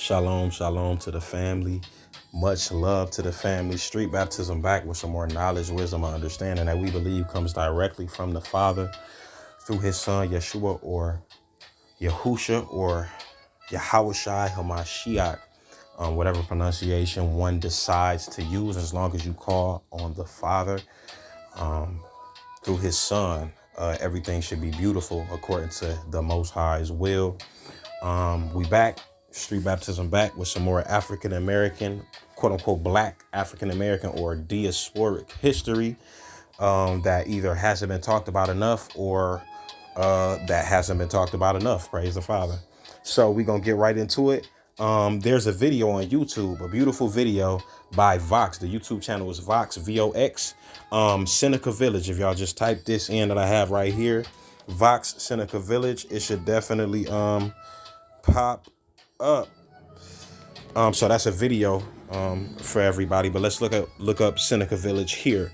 Shalom, shalom to the family. Much love to the family. Street baptism back with some more knowledge, wisdom, and understanding that we believe comes directly from the Father through his son, Yeshua, or Yahusha, or Yahushai Hamashiach, whatever pronunciation one decides to use, as long as you call on the Father through his son. Everything should be beautiful according to the Most High's will. We back, street baptism back with some more African American, quote unquote, black African American or diasporic history that either hasn't been talked about enough or that hasn't been talked about enough. Praise the Father. So we're going to get right into it. There's a video on YouTube, a beautiful video by Vox. The YouTube channel is Vox, VOX, Seneca Village. If y'all just type this in that I have right here, Vox Seneca Village, it should definitely pop up. So that's a video for everybody, but let's look up Seneca Village here.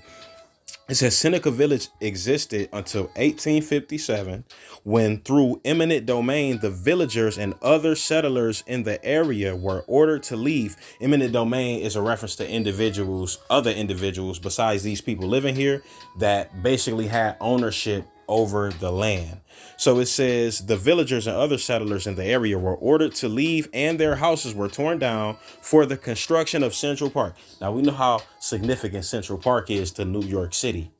It says Seneca Village existed until 1857, when through eminent domain, the villagers and other settlers in the area were ordered to leave. Eminent domain is a reference to individuals, other individuals besides these people living here, that basically had ownership over the land. So it says the villagers and other settlers in the area were ordered to leave, and their houses were torn down for the construction of Central Park. Now we know how significant Central Park is to New York City.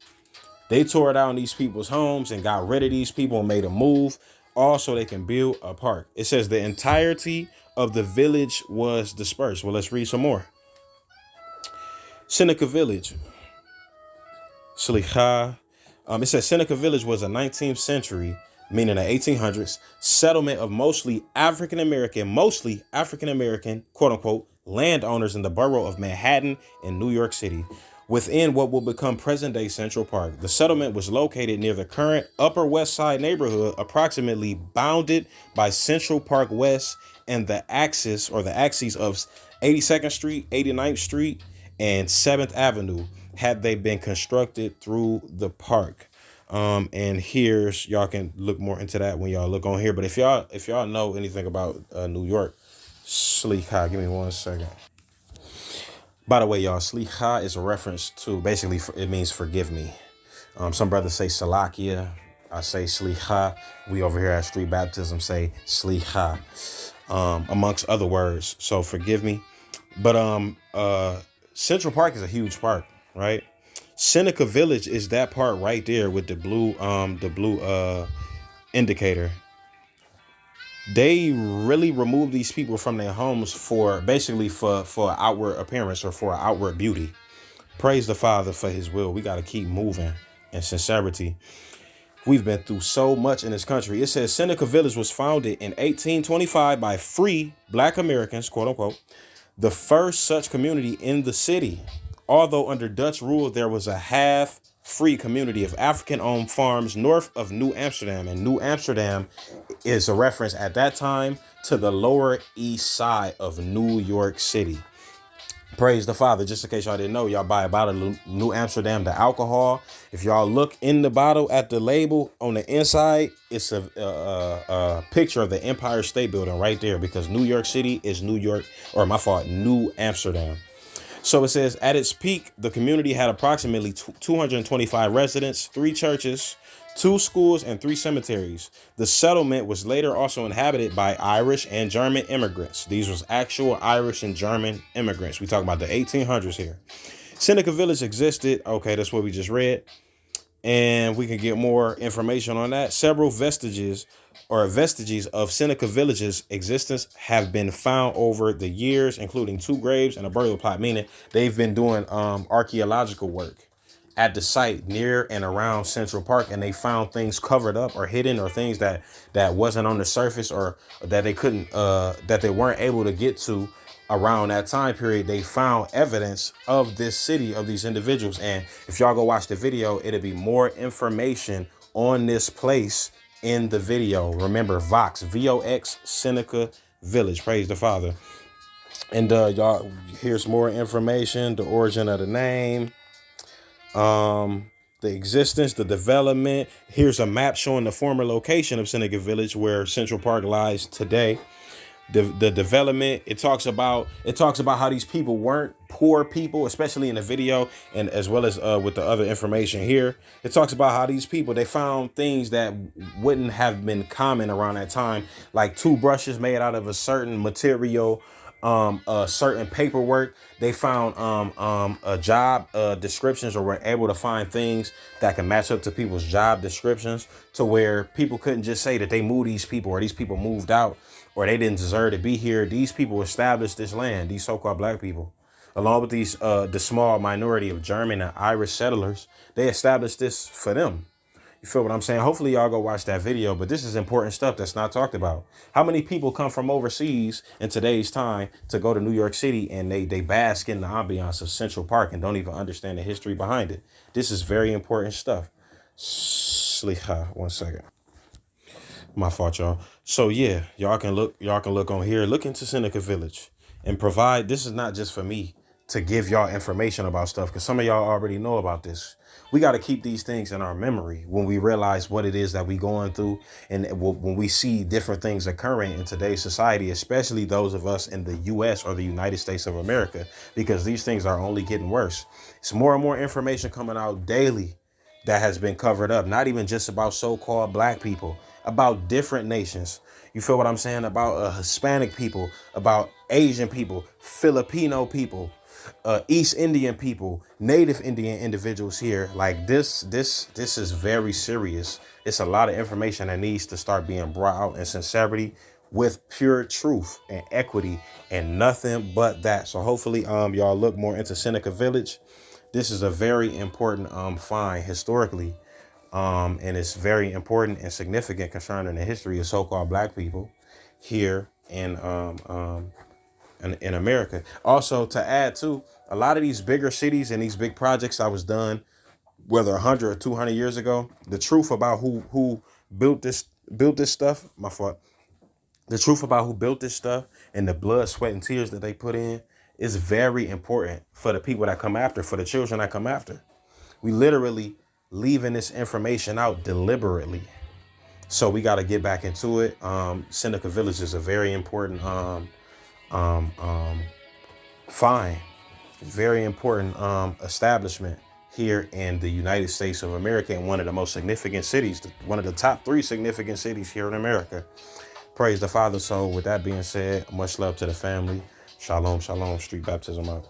They tore down these people's homes and got rid of these people and made a move, all so they can build a park. It says the entirety of the village was dispersed. Well, let's read some more. Seneca Village. Slicha. It says Seneca Village was a 19th century, meaning the 1800s, settlement of mostly African American, quote unquote, landowners in the borough of Manhattan in New York City, within what will become present day Central Park. The settlement was located near the current Upper West Side neighborhood, approximately bounded by Central Park West and the axis of 82nd Street, 89th Street, and 7th Avenue, had they been constructed through the park. And here's, y'all can look more into that when y'all look on here. But if y'all know anything about New York, Slicha, give me 1 second. By the way, y'all, Slicha is a reference to, basically, it means forgive me. Some brothers say Salakia. I say Slicha. We over here at Street Baptism say Slicha, amongst other words. So forgive me. But Central Park is a huge park, right? Seneca Village is that part right there with the blue indicator. They really removed these people from their homes for outward appearance or for outward beauty. Praise the Father for his will. We got to keep moving in sincerity. We've been through so much in this country. It says Seneca Village was founded in 1825 by free black Americans, quote unquote, the first such community in the city. Although under Dutch rule, there was a half-free community of African-owned farms north of New Amsterdam. And New Amsterdam is a reference at that time to the Lower East Side of New York City. Praise the Father. Just in case y'all didn't know, y'all buy a bottle of New Amsterdam, the alcohol. If y'all look in the bottle at the label on the inside, it's a picture of the Empire State Building right there, because New York City is New Amsterdam. So it says at its peak, the community had approximately 225 residents, 3 churches, 2 schools, and 3 cemeteries. The settlement was later also inhabited by Irish and German immigrants. These was actual Irish and German immigrants. We talk about the 1800s here. Seneca Village existed. Okay, that's what we just read. And we can get more information on that. Several vestiges of Seneca Village's existence have been found over the years, including 2 graves and a burial plot, meaning they've been doing archaeological work at the site near and around Central Park, and they found things covered up or hidden, or things that wasn't on the surface, or that they weren't able to get to around that time period. They found evidence of this city, of these individuals. And if y'all go watch the video, it'll be more information on this place in the video. Remember, Vox, VOX, Seneca Village. Praise the Father. And y'all, here's more information: the origin of the name, the existence, the development. Here's a map showing the former location of Seneca Village, where Central Park lies today. the development. It talks about how these people weren't poor people, especially in the video, and as well as with the other information here. It talks about how these people, they found things that wouldn't have been common around that time, like toothbrushes made out of a certain material, certain paperwork. They found a job descriptions, or were able to find things that can match up to people's job descriptions, to where people couldn't just say that they moved these people, or these people moved out, or they didn't deserve to be here. These people established this land, these so-called black people, along with these the small minority of German and Irish settlers. They established this for them. You feel what I'm saying? Hopefully y'all go watch that video, but this is important stuff that's not talked about. How many people come from overseas in today's time to go to New York City, and they bask in the ambiance of Central Park and don't even understand the history behind it? This is very important stuff. Slicha, 1 second. My fault, y'all. So yeah, y'all can look on here, look into Seneca Village, and provide. This is not just for me to give y'all information about stuff, because some of y'all already know about this. We got to keep these things in our memory when we realize what it is that we going through, and when we see different things occurring in today's society, especially those of us in the U.S. or the United States of America, because these things are only getting worse. It's more and more information coming out daily that has been covered up, not even just about so-called black people, about different nations. You feel what I'm saying? About Hispanic people, about Asian people, Filipino people, East Indian people, Native Indian individuals here. Like this is very serious. It's a lot of information that needs to start being brought out in sincerity, with pure truth and equity, and nothing but that. So hopefully y'all look more into Seneca Village. This is a very important find historically, and it's very important and significant concerning the history of so-called black people here in America. Also, to add to, a lot of these bigger cities and these big projects that was done, whether 100 or 200 years ago, the truth about who built this stuff, my fault. The truth about who built this stuff and the blood, sweat, and tears that they put in is very important for the people that come after, for the children that come after. We literally leaving this information out deliberately. So we got to get back into it. Seneca Village is a very important find, very important establishment here in the United States of America, and one of the most significant cities, one of the top 3 significant cities here in America. Praise the Father. So with that being said, much love to the family. Shalom, shalom. Street baptism out.